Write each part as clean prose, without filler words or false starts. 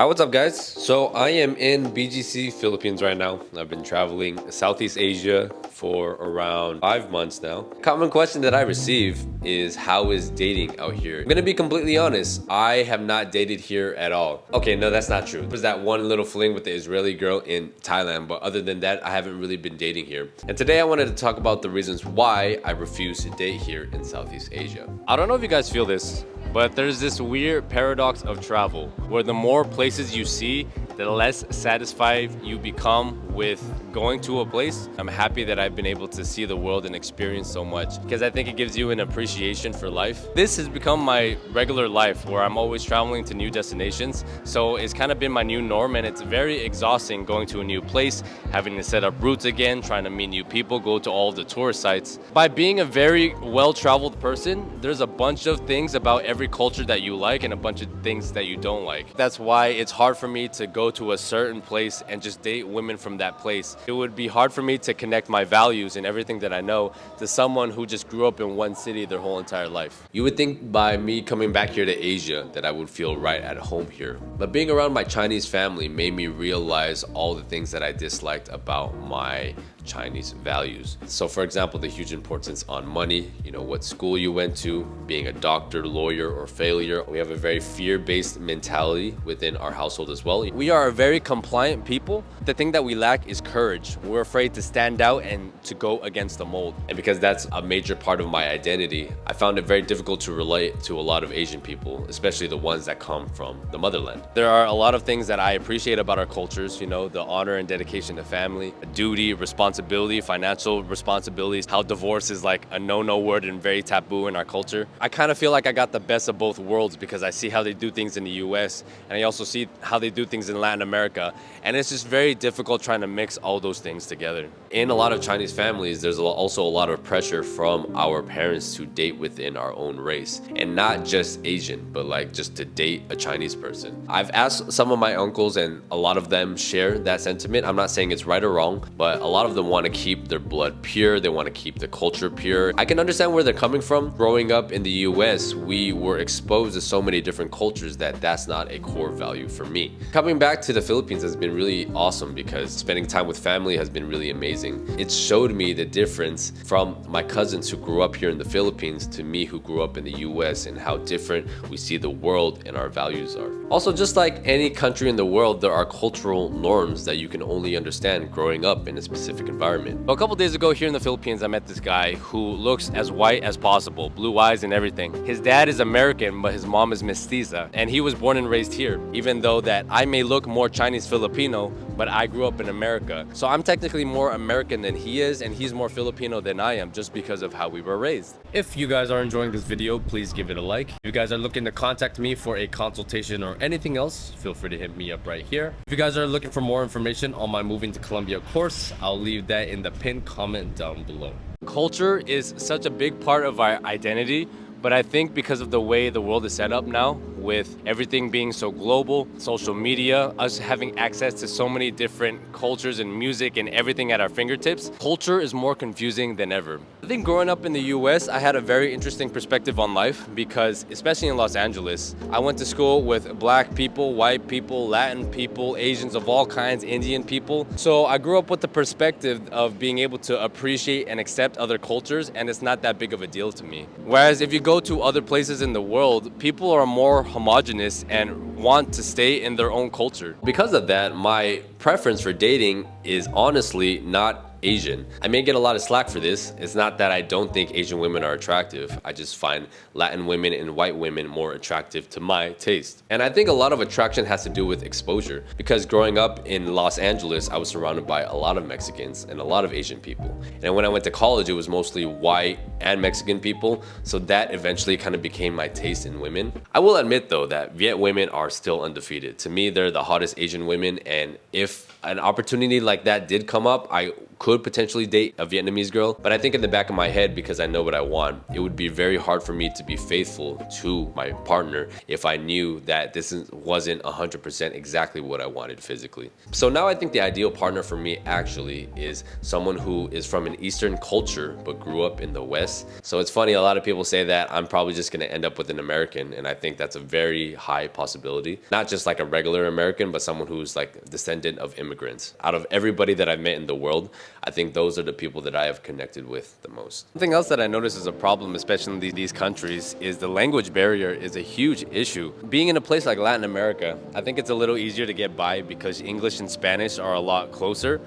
Hi, what's up guys? So I am in BGC, Philippines right now. I've been traveling Southeast Asia for around 5 months now. Common question that I receive is, how is dating out here? I'm gonna be completely honest, I have not dated here at all. Okay, no, that's not true. There was that one little fling with the Israeli girl in Thailand, but other than that, I haven't really been dating here. And today I wanted to talk about the reasons why I refuse to date here in Southeast Asia. I don't know if you guys feel this, but there's this weird paradox of travel where the more places you see, the less satisfied you become with going to a place. I'm happy that I've been able to see the world and experience so much because I think it gives you an appreciation for life. This has become my regular life where I'm always traveling to new destinations. So it's kind of been my new norm, and it's very exhausting going to a new place, having to set up routes again, trying to meet new people, go to all the tourist sites. By being a very well-traveled person, there's a bunch of things about every culture that you like and a bunch of things that you don't like. That's why it's hard for me to go to a certain place and just date women from that place. It would be hard for me to connect my values and everything that I know to someone who just grew up in one city their whole entire life. You would think by me coming back here to Asia that I would feel right at home here. But being around my Chinese family made me realize all the things that I disliked about my Chinese values. So for example, the huge importance on money, what school you went to, being a doctor, lawyer, or failure. We have a very fear-based mentality within our household as well. We are a very compliant people. The thing that we lack is courage. We're afraid to stand out and to go against the mold. And because that's a major part of my identity, I found it very difficult to relate to a lot of Asian people, especially the ones that come from the motherland. There are a lot of things that I appreciate about our cultures, the honor and dedication to family, duty, responsibility, financial responsibilities, how divorce is like a no-no word and very taboo in our culture. I kind of feel like I got the best of both worlds because I see how they do things in the US and I also see how they do things in Latin America, and it's just very difficult trying to mix all those things together. In a lot of Chinese families, there's also a lot of pressure from our parents to date within our own race, and not just Asian, but like just to date a Chinese person. I've asked some of my uncles and a lot of them share that sentiment. I'm not saying it's right or wrong, but a lot of them want to keep their blood pure. They want to keep the culture pure. I can understand where they're coming from. Growing up in the US, we were exposed to so many different cultures that that's not a core value for me. Coming back to the Philippines has been really awesome because spending time with family has been really amazing. It showed me the difference from my cousins who grew up here in the Philippines to me who grew up in the US, and how different we see the world and our values are. Also, just like any country in the world, there are cultural norms that you can only understand growing up in a specific environment. A couple days ago here in the Philippines, I met this guy who looks as white as possible, blue eyes and everything. His dad is American, but his mom is mestiza, and he was born and raised here, even though that I may look more Chinese Filipino, but I grew up in America. So I'm technically more American than he is, and he's more Filipino than I am just because of how we were raised. If you guys are enjoying this video, please give it a like. If you guys are looking to contact me for a consultation or anything else, feel free to hit me up right here. If you guys are looking for more information on my Moving to Colombia course, I'll leave that in the pinned comment down below. Culture is such a big part of our identity, but I think because of the way the world is set up now, with everything being so global, social media, us having access to so many different cultures and music and everything at our fingertips, culture is more confusing than ever. I think growing up in the US, I had a very interesting perspective on life because, especially in Los Angeles, I went to school with black people, white people, Latin people, Asians of all kinds, Indian people. So I grew up with the perspective of being able to appreciate and accept other cultures, and it's not that big of a deal to me. Whereas if you go to other places in the world, people are more homogenous and want to stay in their own culture. Because of that, my preference for dating is honestly not Asian. I may get a lot of slack for this. It's not that I don't think Asian women are attractive. I just find Latin women and white women more attractive to my taste. And I think a lot of attraction has to do with exposure, because growing up in Los Angeles, I was surrounded by a lot of Mexicans and a lot of Asian people. And when I went to college, it was mostly white and Mexican people. So that eventually kind of became my taste in women. I will admit though that Viet women are still undefeated. To me, they're the hottest Asian women. And if an opportunity like that did come up, I could could potentially date a Vietnamese girl, but I think in the back of my head, because I know what I want, it would be very hard for me to be faithful to my partner if I knew that this wasn't 100% exactly what I wanted physically. So now I think the ideal partner for me actually is someone who is from an Eastern culture but grew up in the West. So it's funny, a lot of people say that I'm probably just gonna end up with an American, and I think that's a very high possibility. Not just like a regular American, but someone who's like a descendant of immigrants. Out of everybody that I've met in the world, I think those are the people that I have connected with the most. Something else that I notice is a problem, especially in these countries, is the language barrier is a huge issue. Being in a place like Latin America, I think it's a little easier to get by because English and Spanish are a lot closer.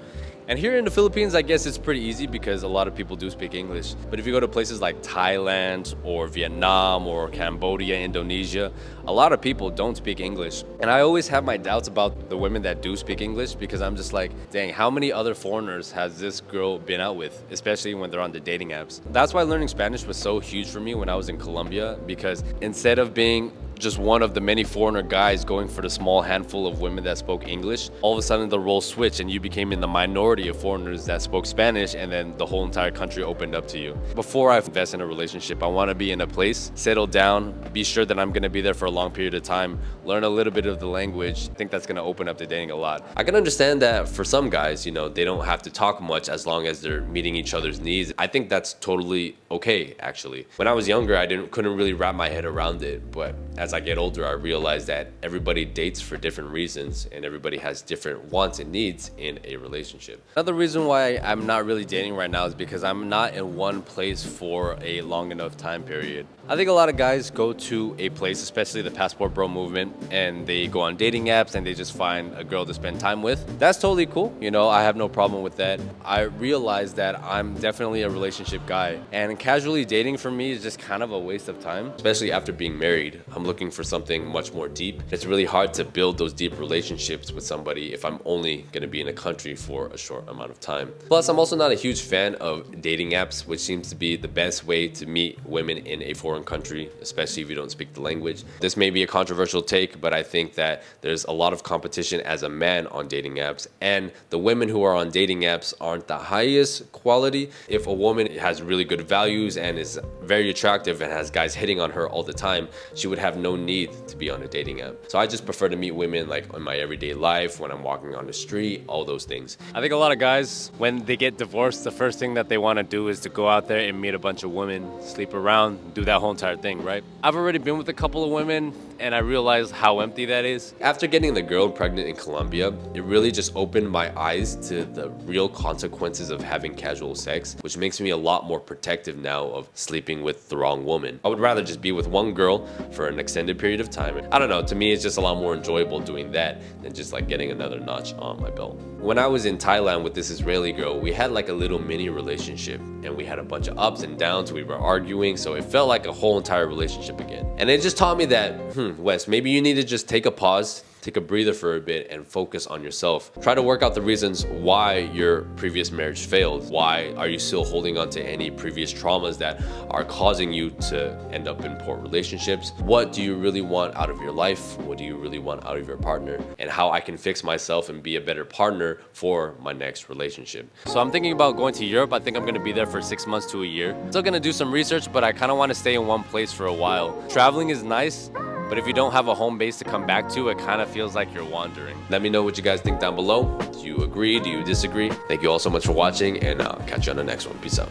And here in the Philippines, I guess it's pretty easy because a lot of people do speak English. But if you go to places like Thailand or Vietnam or Cambodia, Indonesia, a lot of people don't speak English. And I always have my doubts about the women that do speak English because I'm just like, dang, how many other foreigners has this girl been out with, especially when they're on the dating apps? That's why learning Spanish was so huge for me when I was in Colombia, because instead of being just one of the many foreigner guys going for the small handful of women that spoke English, all of a sudden the role switched and you became in the minority of foreigners that spoke Spanish, and then the whole entire country opened up to you. Before I invest in a relationship, I want to be in a place, settle down, be sure that I'm going to be there for a long period of time, learn a little bit of the language. I think that's going to open up the dating a lot. I can understand that for some guys, you know, they don't have to talk much as long as they're meeting each other's needs. I think that's totally okay, actually. When I was younger, I couldn't really wrap my head around it, but as I get older, I realize that everybody dates for different reasons and everybody has different wants and needs in a relationship. Another reason why I'm not really dating right now is because I'm not in one place for a long enough time period. I think a lot of guys go to a place, especially the passport bro movement, and they go on dating apps and they just find a girl to spend time with. That's totally cool. You know, I have no problem with that. I realize that I'm definitely a relationship guy, and casually dating for me is just kind of a waste of time, especially after being married. I'm looking for something much more deep. It's really hard to build those deep relationships with somebody if I'm only going to be in a country for a short amount of time. Plus, I'm also not a huge fan of dating apps, which seems to be the best way to meet women in a foreign country, especially if you don't speak the language. This may be a controversial take, but I think that there's a lot of competition as a man on dating apps, and the women who are on dating apps aren't the highest quality. If a woman has really good values and is very attractive and has guys hitting on her all the time, she would have no need to be on a dating app. So I just prefer to meet women like in my everyday life, when I'm walking on the street, all those things. I think a lot of guys, when they get divorced, the first thing that they want to do is to go out there and meet a bunch of women, sleep around, do that whole entire thing, right? I've already been with a couple of women and I realized how empty that is. After getting the girl pregnant in Colombia, it really just opened my eyes to the real consequences of having casual sex, which makes me a lot more protective now of sleeping with the wrong woman. I would rather just be with one girl for an extended period of time. I don't know, to me it's just a lot more enjoyable doing that than just like getting another notch on my belt. When I was in Thailand with this Israeli girl, we had like a little mini relationship, and we had a bunch of ups and downs. We were arguing, so it felt like a whole entire relationship again. And it just taught me that, Wes, maybe you need to just take a pause, take a breather for a bit, and focus on yourself. Try to work out the reasons why your previous marriage failed. Why are you still holding on to any previous traumas that are causing you to end up in poor relationships? What do you really want out of your life? What do you really want out of your partner? And how I can fix myself and be a better partner for my next relationship. So I'm thinking about going to Europe. I think I'm gonna be there for 6 months to a year. Still gonna do some research, but I kind of want to stay in one place for a while. Traveling is nice, but if you don't have a home base to come back to, it kind of feels like you're wandering. Let me know what you guys think down below. Do you agree? Do you disagree? Thank you all so much for watching, and I'll catch you on the next one. Peace out.